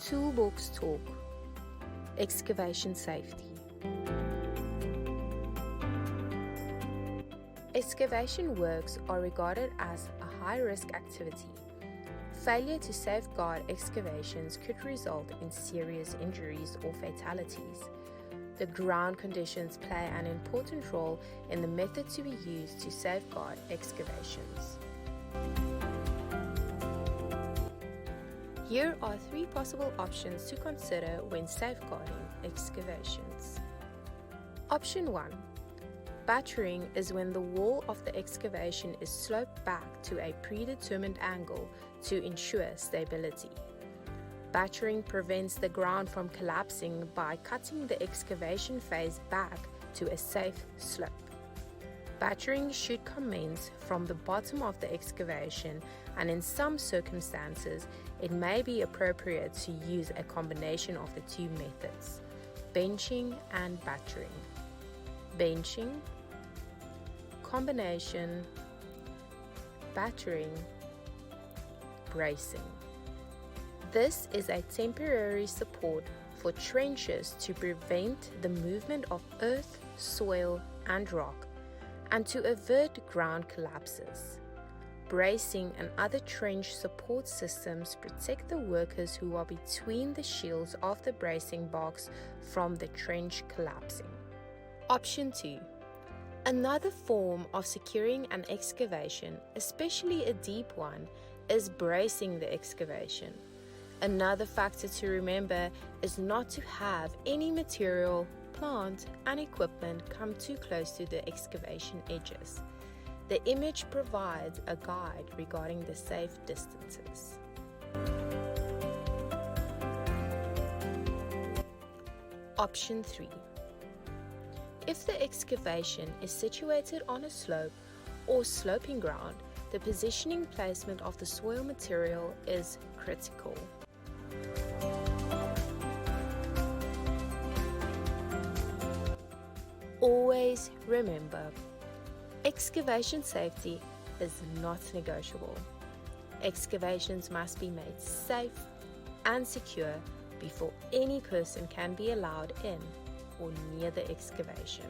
Toolbox Talk. Excavation safety. Excavation works are regarded as a high-risk activity. Failure to safeguard excavations could result in serious injuries or fatalities. The ground conditions play an important role in the method to be used to safeguard excavations. Here are 3 possible options to consider when safeguarding excavations. Option 1. Battering is when the wall of the excavation is sloped back to a predetermined angle to ensure stability. Battering prevents the ground from collapsing by cutting the excavation face back to a safe slope. Battering should commence from the bottom of the excavation, and in some circumstances, it may be appropriate to use a combination of the 2 methods, benching and battering. Benching, combination, battering, bracing. This is a temporary support for trenches to prevent the movement of earth, soil, and rock, and to avert ground collapses. Bracing and other trench support systems protect the workers who are between the shields of the bracing box from the trench collapsing. Option 2. Another form of securing an excavation, especially a deep one, is bracing the excavation. Another factor to remember is not to have any material, plant, and equipment come too close to the excavation edges. The image provides a guide regarding the safe distances. Option 3. If the excavation is situated on a slope or sloping ground, the positioning placement of the soil material is critical. Always remember, excavation safety is not negotiable. Excavations must be made safe and secure before any person can be allowed in or near the excavation.